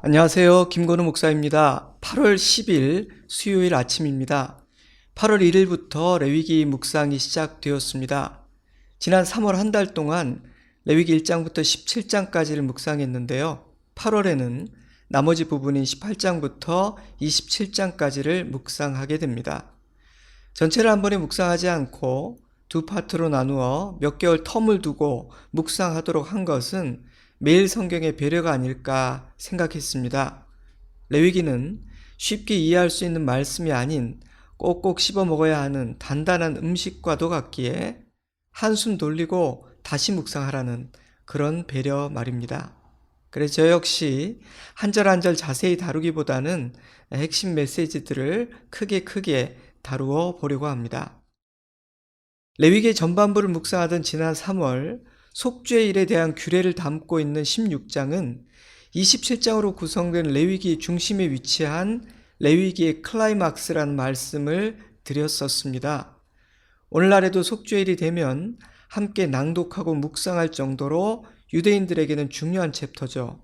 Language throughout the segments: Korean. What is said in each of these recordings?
안녕하세요. 김건우 목사입니다. 8월 10일 수요일 아침입니다. 8월 1일부터 레위기 묵상이 시작되었습니다. 지난 3월 한 달 동안 레위기 1장부터 17장까지를 묵상했는데요. 8월에는 나머지 부분인 18장부터 27장까지를 묵상하게 됩니다. 전체를 한 번에 묵상하지 않고 두 파트로 나누어 몇 개월 텀을 두고 묵상하도록 한 것은 매일 성경의 배려가 아닐까 생각했습니다. 레위기는 쉽게 이해할 수 있는 말씀이 아닌 꼭꼭 씹어 먹어야 하는 단단한 음식과도 같기에 한숨 돌리고 다시 묵상하라는 그런 배려 말입니다. 그래서 저 역시 한 절 한 절 자세히 다루기보다는 핵심 메시지들을 크게 다루어 보려고 합니다. 레위기의 전반부를 묵상하던 지난 3월 속죄의 일에 대한 규례를 담고 있는 16장은 27장으로 구성된 레위기의 중심에 위치한 레위기의 클라이막스라는 말씀을 드렸었습니다. 오늘날에도 속죄일이 되면 함께 낭독하고 묵상할 정도로 유대인들에게는 중요한 챕터죠.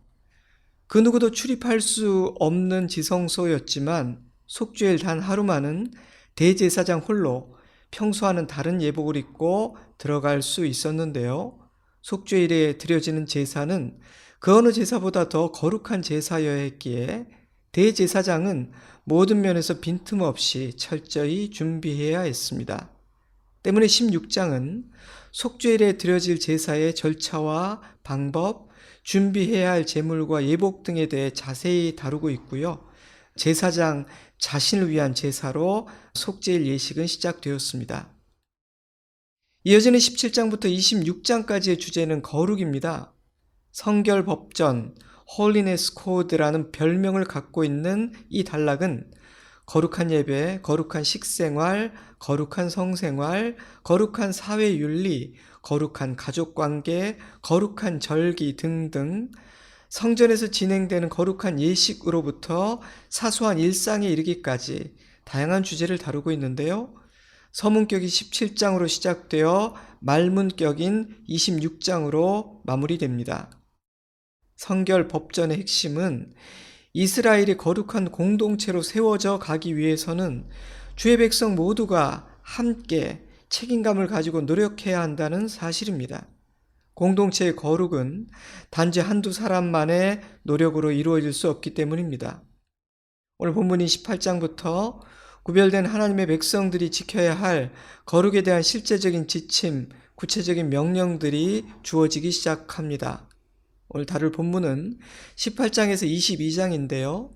그 누구도 출입할 수 없는 지성소였지만 속죄일 단 하루만은 대제사장 홀로 평소와는 다른 예복을 입고 들어갈 수 있었는데요. 속죄일에 드려지는 제사는 그 어느 제사보다 더 거룩한 제사여야 했기에 대제사장은 모든 면에서 빈틈없이 철저히 준비해야 했습니다. 때문에 16장은 속죄일에 드려질 제사의 절차와 방법, 준비해야 할 제물과 예복 등에 대해 자세히 다루고 있고요. 제사장 자신을 위한 제사로 속죄일 예식은 시작되었습니다. 이어지는 17장부터 26장까지의 주제는 거룩입니다. 성결법전, 홀리네스 코드라는 별명을 갖고 있는 이 단락은 거룩한 예배, 거룩한 식생활, 거룩한 성생활, 거룩한 사회윤리, 거룩한 가족관계, 거룩한 절기 등등 성전에서 진행되는 거룩한 예식으로부터 사소한 일상에 이르기까지 다양한 주제를 다루고 있는데요. 서문격이 17장으로 시작되어 말문격인 26장으로 마무리됩니다. 성결 법전의 핵심은 이스라엘이 거룩한 공동체로 세워져 가기 위해서는 주의 백성 모두가 함께 책임감을 가지고 노력해야 한다는 사실입니다. 공동체의 거룩은 단지 한두 사람만의 노력으로 이루어질 수 없기 때문입니다. 오늘 본문인 18장부터 구별된 하나님의 백성들이 지켜야 할 거룩에 대한 실제적인 지침, 구체적인 명령들이 주어지기 시작합니다. 오늘 다룰 본문은 18장에서 22장인데요.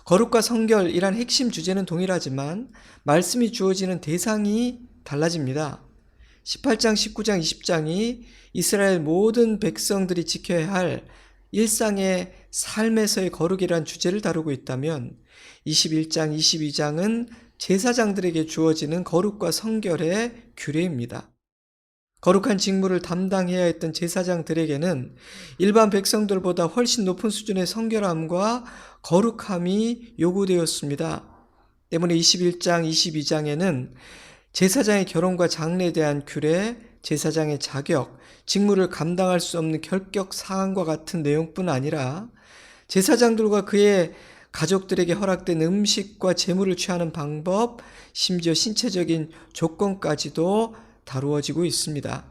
거룩과 성결이란 핵심 주제는 동일하지만 말씀이 주어지는 대상이 달라집니다. 18장, 19장, 20장이 이스라엘 모든 백성들이 지켜야 할 일상의 삶에서의 거룩이란 주제를 다루고 있다면 21장, 22장은 제사장들에게 주어지는 거룩과 성결의 규례입니다. 거룩한 직무를 담당해야 했던 제사장들에게는 일반 백성들보다 훨씬 높은 수준의 성결함과 거룩함이 요구되었습니다. 때문에 21장, 22장에는 제사장의 결혼과 장례에 대한 규례, 제사장의 자격, 직무를 감당할 수 없는 결격 사항과 같은 내용뿐 아니라 제사장들과 그의 가족들에게 허락된 음식과 제물을 취하는 방법, 심지어 신체적인 조건까지도 다루어지고 있습니다.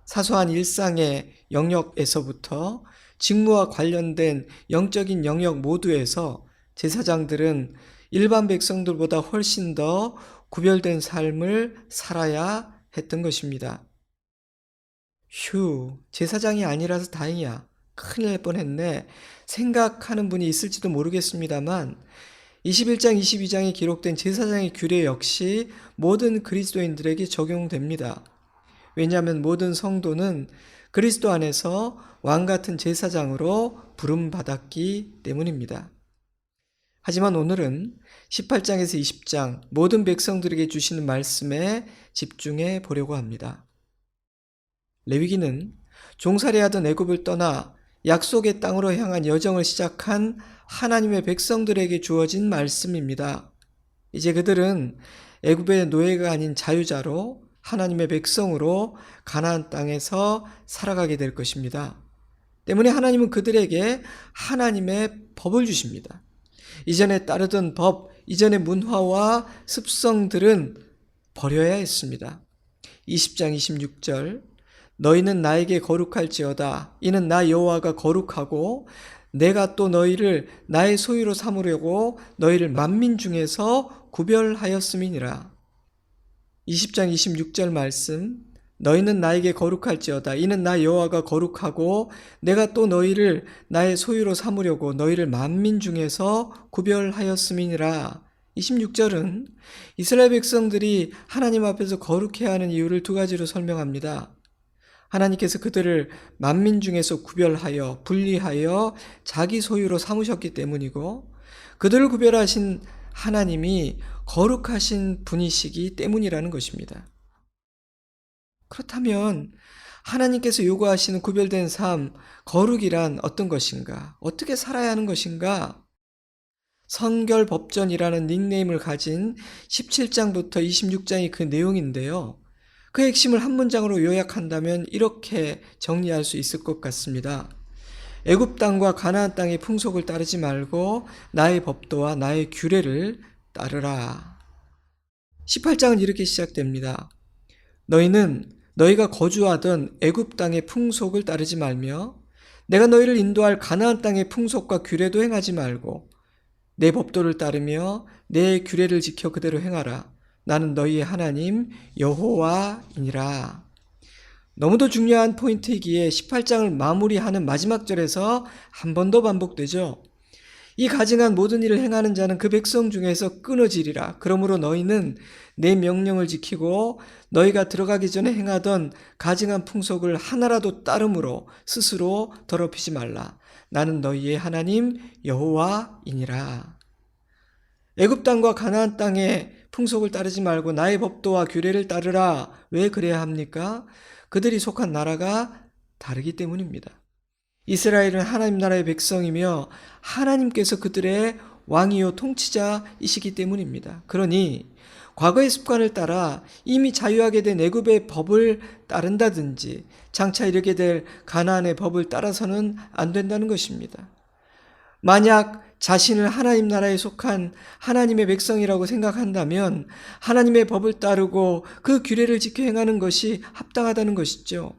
사소한 일상의 영역에서부터 직무와 관련된 영적인 영역 모두에서 제사장들은 일반 백성들보다 훨씬 더 구별된 삶을 살아야 했던 것입니다. 제사장이 아니라서 다행이야. 큰일 날 뻔했네. 생각하는 분이 있을지도 모르겠습니다만 21장, 22장에 기록된 제사장의 규례 역시 모든 그리스도인들에게 적용됩니다. 왜냐하면 모든 성도는 그리스도 안에서 왕같은 제사장으로 부름받았기 때문입니다. 하지만 오늘은 18장에서 20장 모든 백성들에게 주시는 말씀에 집중해 보려고 합니다. 레위기는 종살이하던 애굽을 떠나 약속의 땅으로 향한 여정을 시작한 하나님의 백성들에게 주어진 말씀입니다. 이제 그들은 애굽의 노예가 아닌 자유자로 하나님의 백성으로 가나안 땅에서 살아가게 될 것입니다. 때문에 하나님은 그들에게 하나님의 법을 주십니다. 이전에 따르던 법, 이전의 문화와 습성들은 버려야 했습니다. 20장 26절 너희는 나에게 거룩할지어다. 이는 나 여호와가 거룩하고 내가 또 너희를 나의 소유로 삼으려고 너희를 만민 중에서 구별하였음이니라. 20장 26절 말씀 너희는 나에게 거룩할지어다. 이는 나 여호와가 거룩하고 내가 또 너희를 나의 소유로 삼으려고 너희를 만민 중에서 구별하였음이니라. 26절은 이스라엘 백성들이 하나님 앞에서 거룩해야 하는 이유를 두 가지로 설명합니다. 하나님께서 그들을 만민 중에서 구별하여 분리하여 자기 소유로 삼으셨기 때문이고 그들을 구별하신 하나님이 거룩하신 분이시기 때문이라는 것입니다. 그렇다면 하나님께서 요구하시는 구별된 삶, 거룩이란 어떤 것인가? 어떻게 살아야 하는 것인가? 성결법전이라는 닉네임을 가진 17장부터 26장이 그 내용인데요. 그 핵심을 한 문장으로 요약한다면 이렇게 정리할 수 있을 것 같습니다. 애굽 땅과 가나안 땅의 풍속을 따르지 말고 나의 법도와 나의 규례를 따르라. 18장은 이렇게 시작됩니다. 너희는 너희가 거주하던 애굽 땅의 풍속을 따르지 말며 내가 너희를 인도할 가나안 땅의 풍속과 규례도 행하지 말고 내 법도를 따르며 내 규례를 지켜 그대로 행하라. 나는 너희의 하나님 여호와이니라. 너무도 중요한 포인트이기에 18장을 마무리하는 마지막 절에서 한 번 더 반복되죠. 이 가증한 모든 일을 행하는 자는 그 백성 중에서 끊어지리라. 그러므로 너희는 내 명령을 지키고 너희가 들어가기 전에 행하던 가증한 풍속을 하나라도 따름으로 스스로 더럽히지 말라. 나는 너희의 하나님 여호와이니라. 애굽 땅과 가나안 땅의 풍속을 따르지 말고 나의 법도와 규례를 따르라. 왜 그래야 합니까? 그들이 속한 나라가 다르기 때문입니다. 이스라엘은 하나님 나라의 백성이며 하나님께서 그들의 왕이요 통치자이시기 때문입니다. 그러니 과거의 습관을 따라 이미 자유하게 된 애굽의 법을 따른다든지 장차 이르게 될 가나안의 법을 따라서는 안 된다는 것입니다. 만약 자신을 하나님 나라에 속한 하나님의 백성이라고 생각한다면 하나님의 법을 따르고 그 규례를 지켜 행하는 것이 합당하다는 것이죠.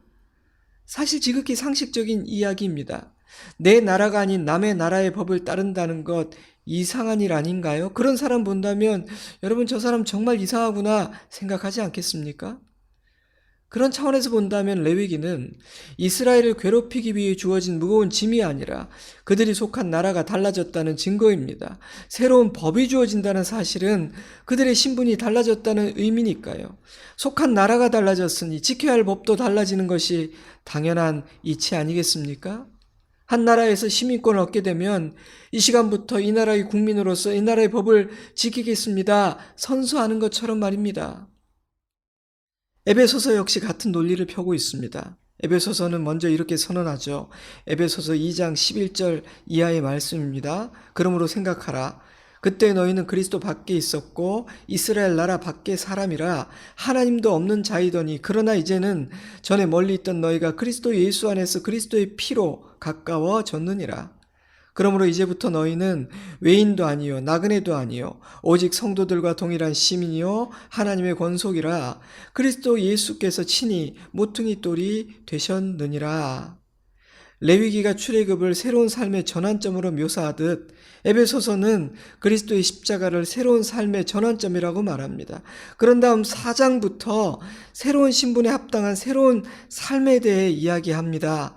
사실 지극히 상식적인 이야기입니다. 내 나라가 아닌 남의 나라의 법을 따른다는 것 이상한 일 아닌가요? 그런 사람 본다면 여러분 저 사람 정말 이상하구나 생각하지 않겠습니까? 그런 차원에서 본다면 레위기는 이스라엘을 괴롭히기 위해 주어진 무거운 짐이 아니라 그들이 속한 나라가 달라졌다는 증거입니다. 새로운 법이 주어진다는 사실은 그들의 신분이 달라졌다는 의미니까요. 속한 나라가 달라졌으니 지켜야 할 법도 달라지는 것이 당연한 이치 아니겠습니까? 한 나라에서 시민권을 얻게 되면 이 시간부터 이 나라의 국민으로서 이 나라의 법을 지키겠습니다. 선서하는 것처럼 말입니다. 에베소서 역시 같은 논리를 펴고 있습니다. 에베소서는 먼저 이렇게 선언하죠. 에베소서 2장 11절 이하의 말씀입니다. 그러므로 생각하라. 그때 너희는 그리스도 밖에 있었고 이스라엘 나라 밖의 사람이라 하나님도 없는 자이더니 그러나 이제는 전에 멀리 있던 너희가 그리스도 예수 안에서 그리스도의 피로 가까워졌느니라. 그러므로 이제부터 너희는 외인도 아니요 나그네도 아니요 오직 성도들과 동일한 시민이요 하나님의 권속이라 그리스도 예수께서 친히 모퉁이 돌이 되셨느니라. 레위기가 출애굽을 새로운 삶의 전환점으로 묘사하듯 에베소서는 그리스도의 십자가를 새로운 삶의 전환점이라고 말합니다. 그런 다음 4장부터 새로운 신분에 합당한 새로운 삶에 대해 이야기합니다.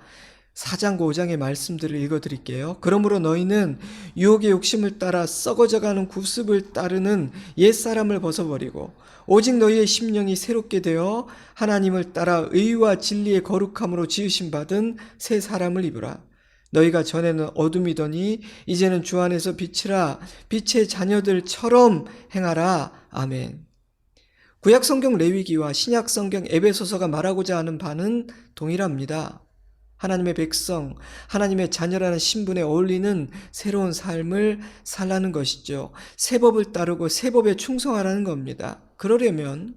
4장과 5장의 말씀들을 읽어드릴게요. 그러므로 너희는 유혹의 욕심을 따라 썩어져가는 구습을 따르는 옛사람을 벗어버리고 오직 너희의 심령이 새롭게 되어 하나님을 따라 의와 진리의 거룩함으로 지으심 받은 새 사람을 입으라. 너희가 전에는 어둠이더니 이제는 주 안에서 빛이라. 빛의 자녀들처럼 행하라. 아멘. 구약성경 레위기와 신약성경 에베소서가 말하고자 하는 바는 동일합니다. 하나님의 백성, 하나님의 자녀라는 신분에 어울리는 새로운 삶을 살라는 것이죠. 새 법을 따르고 새 법에 충성하라는 겁니다. 그러려면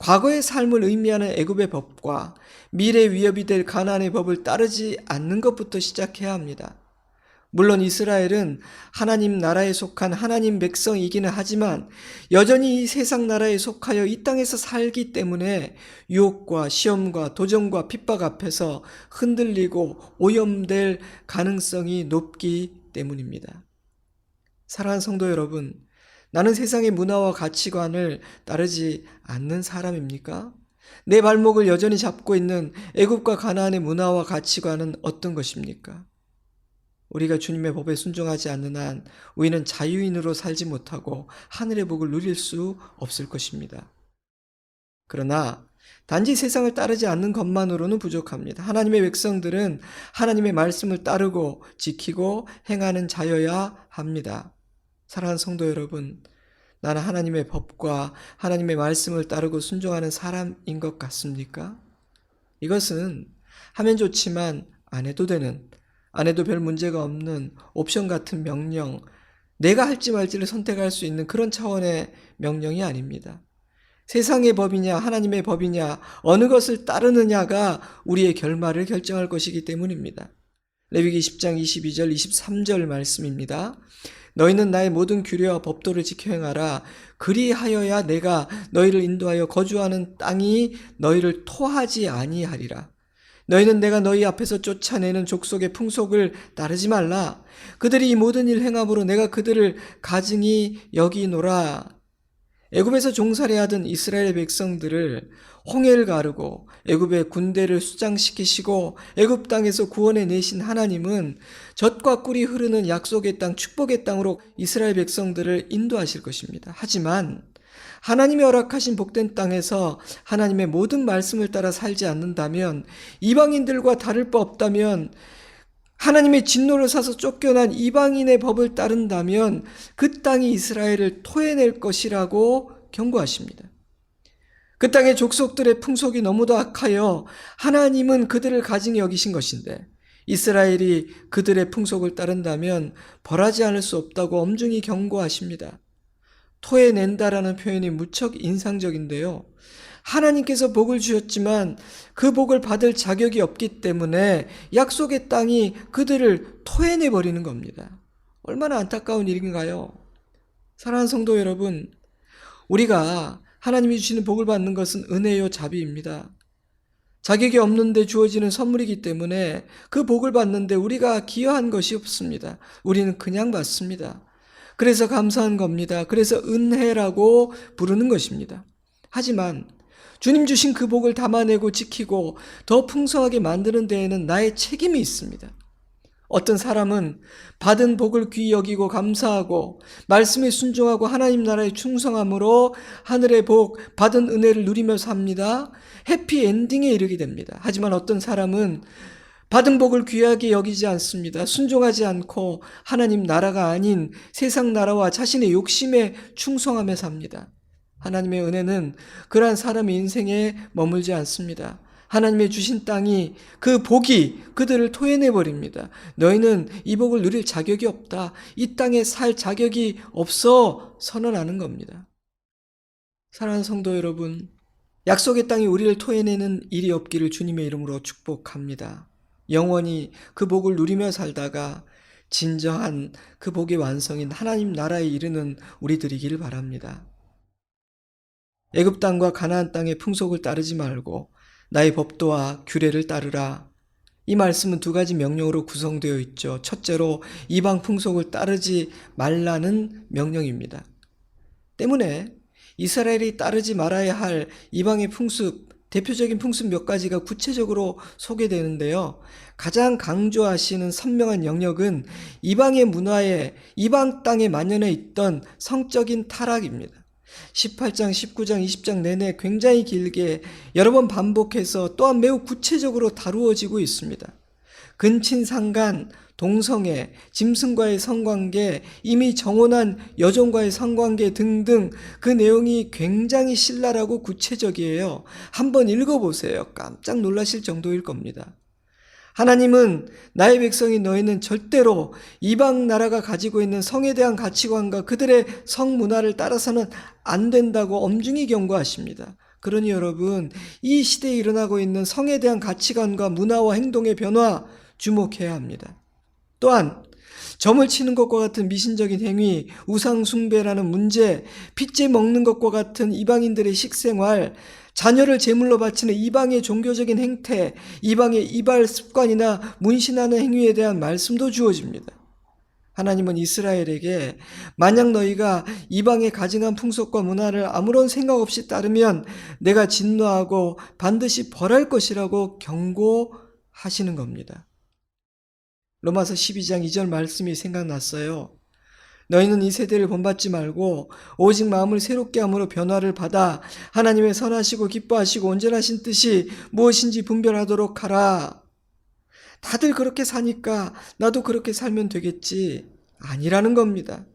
과거의 삶을 의미하는 애굽의 법과 미래 위협이 될 가나안의 법을 따르지 않는 것부터 시작해야 합니다. 물론 이스라엘은 하나님 나라에 속한 하나님 백성이기는 하지만 여전히 이 세상 나라에 속하여 이 땅에서 살기 때문에 유혹과 시험과 도전과 핍박 앞에서 흔들리고 오염될 가능성이 높기 때문입니다. 사랑하는 성도 여러분, 나는 세상의 문화와 가치관을 따르지 않는 사람입니까? 내 발목을 여전히 잡고 있는 애굽과 가나안의 문화와 가치관은 어떤 것입니까? 우리가 주님의 법에 순종하지 않는 한 우리는 자유인으로 살지 못하고 하늘의 복을 누릴 수 없을 것입니다. 그러나 단지 세상을 따르지 않는 것만으로는 부족합니다. 하나님의 백성들은 하나님의 말씀을 따르고 지키고 행하는 자여야 합니다. 사랑하는 성도 여러분, 나는 하나님의 법과 하나님의 말씀을 따르고 순종하는 사람인 것 같습니까? 이것은 하면 좋지만 안 해도 되는, 안 해도 별 문제가 없는 옵션 같은 명령, 내가 할지 말지를 선택할 수 있는 그런 차원의 명령이 아닙니다. 세상의 법이냐 하나님의 법이냐 어느 것을 따르느냐가 우리의 결말을 결정할 것이기 때문입니다. 레위기 10장 22절 23절 말씀입니다. 너희는 나의 모든 규례와 법도를 지켜 행하라. 그리하여야 내가 너희를 인도하여 거주하는 땅이 너희를 토하지 아니하리라. 너희는 내가 너희 앞에서 쫓아내는 족속의 풍속을 따르지 말라. 그들이 이 모든 일 행함으로 내가 그들을 가증히 여기노라. 애굽에서 종살이하던 이스라엘 백성들을 홍해를 가르고 애굽의 군대를 수장시키시고 애굽 땅에서 구원해 내신 하나님은 젖과 꿀이 흐르는 약속의 땅, 축복의 땅으로 이스라엘 백성들을 인도하실 것입니다. 하지만 하나님이 허락하신 복된 땅에서 하나님의 모든 말씀을 따라 살지 않는다면, 이방인들과 다를 바 없다면, 하나님의 진노를 사서 쫓겨난 이방인의 법을 따른다면 그 땅이 이스라엘을 토해낼 것이라고 경고하십니다. 그 땅의 족속들의 풍속이 너무도 악하여 하나님은 그들을 가증히 여기신 것인데 이스라엘이 그들의 풍속을 따른다면 벌하지 않을 수 없다고 엄중히 경고하십니다. 토해낸다라는 표현이 무척 인상적인데요. 하나님께서 복을 주셨지만 그 복을 받을 자격이 없기 때문에 약속의 땅이 그들을 토해내버리는 겁니다. 얼마나 안타까운 일인가요? 사랑하는 성도 여러분, 우리가 하나님이 주시는 복을 받는 것은 은혜요 자비입니다. 자격이 없는데 주어지는 선물이기 때문에 그 복을 받는데 우리가 기여한 것이 없습니다. 우리는 그냥 받습니다. 그래서 감사한 겁니다. 그래서 은혜라고 부르는 것입니다. 하지만 주님 주신 그 복을 담아내고 지키고 더 풍성하게 만드는 데에는 나의 책임이 있습니다. 어떤 사람은 받은 복을 귀히 여기고 감사하고 말씀에 순종하고 하나님 나라에 충성함으로 하늘의 복, 받은 은혜를 누리며 삽니다. 해피엔딩에 이르게 됩니다. 하지만 어떤 사람은 받은 복을 귀하게 여기지 않습니다. 순종하지 않고 하나님 나라가 아닌 세상 나라와 자신의 욕심에 충성하며 삽니다. 하나님의 은혜는 그러한 사람의 인생에 머물지 않습니다. 하나님의 주신 땅이, 그 복이 그들을 토해내버립니다. 너희는 이 복을 누릴 자격이 없다. 이 땅에 살 자격이 없어 선언하는 겁니다. 사랑하는 성도 여러분, 약속의 땅이 우리를 토해내는 일이 없기를 주님의 이름으로 축복합니다. 영원히 그 복을 누리며 살다가 진정한 그 복의 완성인 하나님 나라에 이르는 우리들이기를 바랍니다. 애굽 땅과 가나안 땅의 풍속을 따르지 말고 나의 법도와 규례를 따르라. 이 말씀은 두 가지 명령으로 구성되어 있죠. 첫째로 이방 풍속을 따르지 말라는 명령입니다. 때문에 이스라엘이 따르지 말아야 할 이방의 풍습, 대표적인 풍습 몇 가지가 구체적으로 소개되는데요. 가장 강조하시는 선명한 영역은 이방의 문화에, 이방 땅에 만연해 있던 성적인 타락입니다. 18장, 19장, 20장 내내 굉장히 길게 여러 번 반복해서 또한 매우 구체적으로 다루어지고 있습니다. 근친상간, 동성애, 짐승과의 성관계, 이미 정혼한 여종과의 성관계 등등 그 내용이 굉장히 신랄하고 구체적이에요. 한번 읽어보세요. 깜짝 놀라실 정도일 겁니다. 하나님은 나의 백성인 너희는 절대로 이방 나라가 가지고 있는 성에 대한 가치관과 그들의 성 문화를 따라서는 안 된다고 엄중히 경고하십니다. 그러니 여러분, 이 시대에 일어나고 있는 성에 대한 가치관과 문화와 행동의 변화 주목해야 합니다. 또한 점을 치는 것과 같은 미신적인 행위, 우상 숭배라는 문제, 핏째 먹는 것과 같은 이방인들의 식생활, 자녀를 제물로 바치는 이방의 종교적인 행태, 이방의 이발 습관이나 문신하는 행위에 대한 말씀도 주어집니다. 하나님은 이스라엘에게 만약 너희가 이방의 가증한 풍속과 문화를 아무런 생각 없이 따르면 내가 진노하고 반드시 벌할 것이라고 경고하시는 겁니다. 로마서 12장 2절 말씀이 생각났어요. 너희는 이 세대를 본받지 말고 오직 마음을 새롭게 함으로 변화를 받아 하나님의 선하시고 기뻐하시고 온전하신 뜻이 무엇인지 분별하도록 하라. 다들 그렇게 사니까 나도 그렇게 살면 되겠지. 아니라는 겁니다.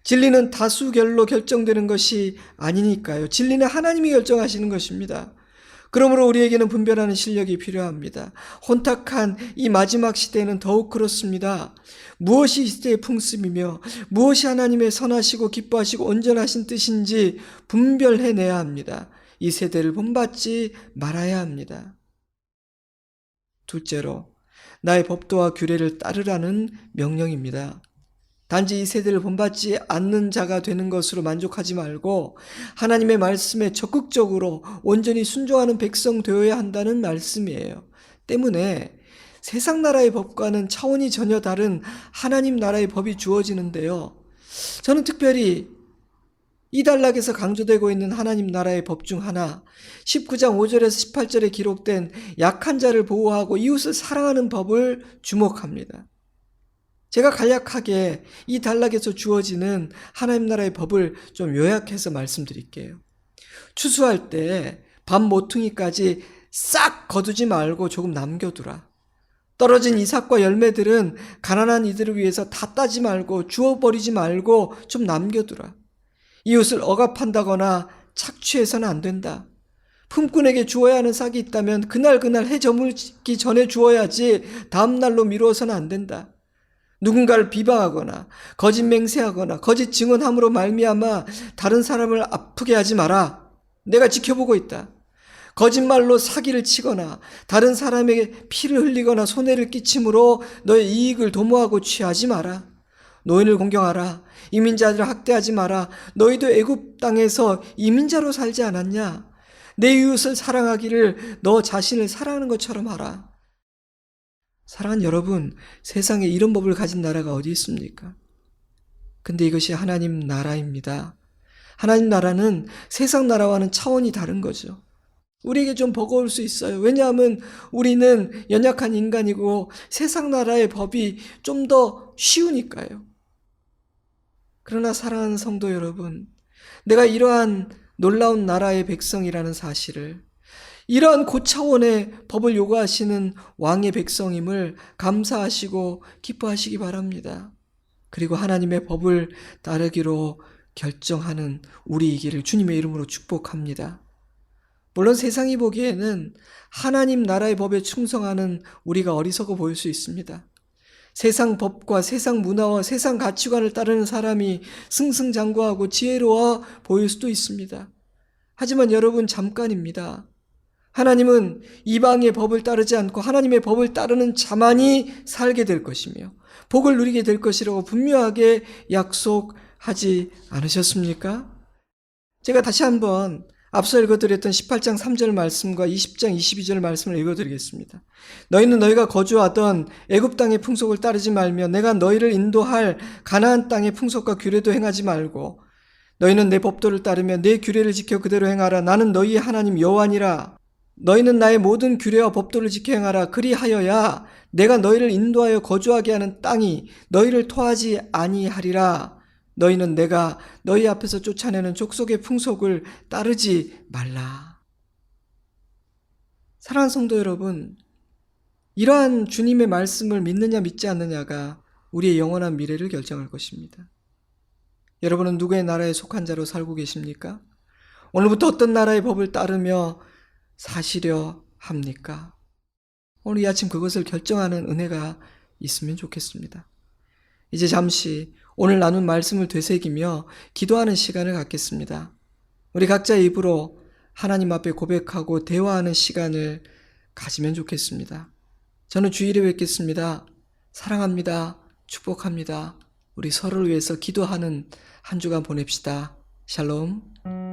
진리는 다수결로 결정되는 것이 아니니까요. 진리는 하나님이 결정하시는 것입니다. 그러므로 우리에게는 분별하는 실력이 필요합니다. 혼탁한 이 마지막 시대에는 더욱 그렇습니다. 무엇이 이 시대의 풍습이며 무엇이 하나님의 선하시고 기뻐하시고 온전하신 뜻인지 분별해내야 합니다. 이 세대를 본받지 말아야 합니다. 둘째로, 나의 법도와 규례를 따르라는 명령입니다. 단지 이 세대를 본받지 않는 자가 되는 것으로 만족하지 말고 하나님의 말씀에 적극적으로 온전히 순종하는 백성 되어야 한다는 말씀이에요. 때문에 세상 나라의 법과는 차원이 전혀 다른 하나님 나라의 법이 주어지는데요. 저는 특별히 이 단락에서 강조되고 있는 하나님 나라의 법 중 하나, 19장 5절에서 18절에 기록된 약한 자를 보호하고 이웃을 사랑하는 법을 주목합니다. 제가 간략하게 이 단락에서 주어지는 하나님 나라의 법을 좀 요약해서 말씀드릴게요. 추수할 때 밤 모퉁이까지 싹 거두지 말고 조금 남겨두라. 떨어진 이삭과 열매들은 가난한 이들을 위해서 다 따지 말고 주워버리지 말고 좀 남겨두라. 이웃을 억압한다거나 착취해서는 안 된다. 품꾼에게 주어야 하는 싹이 있다면 그날 해 저물기 전에 주어야지 다음 날로 미루어서는 안 된다. 누군가를 비방하거나 거짓 맹세하거나 거짓 증언함으로 말미암아 다른 사람을 아프게 하지 마라. 내가 지켜보고 있다. 거짓말로 사기를 치거나 다른 사람에게 피를 흘리거나 손해를 끼침으로 너의 이익을 도모하고 취하지 마라. 노인을 공경하라. 이민자들을 학대하지 마라. 너희도 애굽 땅에서 이민자로 살지 않았냐? 내 이웃을 사랑하기를 너 자신을 사랑하는 것처럼 하라. 사랑하는 여러분, 세상에 이런 법을 가진 나라가 어디 있습니까? 근데 이것이 하나님 나라입니다. 하나님 나라는 세상 나라와는 차원이 다른 거죠. 우리에게 좀 버거울 수 있어요. 왜냐하면 우리는 연약한 인간이고 세상 나라의 법이 좀 더 쉬우니까요. 그러나 사랑하는 성도 여러분, 내가 이러한 놀라운 나라의 백성이라는 사실을, 이러한 고차원의 법을 요구하시는 왕의 백성임을 감사하시고 기뻐하시기 바랍니다. 그리고 하나님의 법을 따르기로 결정하는 우리이기를 주님의 이름으로 축복합니다. 물론 세상이 보기에는 하나님 나라의 법에 충성하는 우리가 어리석어 보일 수 있습니다. 세상 법과 세상 문화와 세상 가치관을 따르는 사람이 승승장구하고 지혜로워 보일 수도 있습니다. 하지만 여러분, 잠깐입니다. 하나님은 이방의 법을 따르지 않고 하나님의 법을 따르는 자만이 살게 될 것이며 복을 누리게 될 것이라고 분명하게 약속하지 않으셨습니까? 제가 다시 한번 앞서 읽어드렸던 18장 3절 말씀과 20장 22절 말씀을 읽어드리겠습니다. 너희는 너희가 거주하던 애굽 땅의 풍속을 따르지 말며 내가 너희를 인도할 가나안 땅의 풍속과 규례도 행하지 말고 너희는 내 법도를 따르며 내 규례를 지켜 그대로 행하라. 나는 너희의 하나님 여호와니라. 너희는 나의 모든 규례와 법도를 지켜 행하라. 그리하여야 내가 너희를 인도하여 거주하게 하는 땅이 너희를 토하지 아니하리라. 너희는 내가 너희 앞에서 쫓아내는 족속의 풍속을 따르지 말라. 사랑하는 성도 여러분, 이러한 주님의 말씀을 믿느냐 믿지 않느냐가 우리의 영원한 미래를 결정할 것입니다. 여러분은 누구의 나라에 속한 자로 살고 계십니까? 오늘부터 어떤 나라의 법을 따르며 사시려 합니까? 오늘 이 아침 그것을 결정하는 은혜가 있으면 좋겠습니다. 이제 잠시 오늘 나눈 말씀을 되새기며 기도하는 시간을 갖겠습니다. 우리 각자의 입으로 하나님 앞에 고백하고 대화하는 시간을 가지면 좋겠습니다. 저는 주일에 뵙겠습니다. 사랑합니다. 축복합니다. 우리 서로를 위해서 기도하는 한 주간 보냅시다. 샬롬.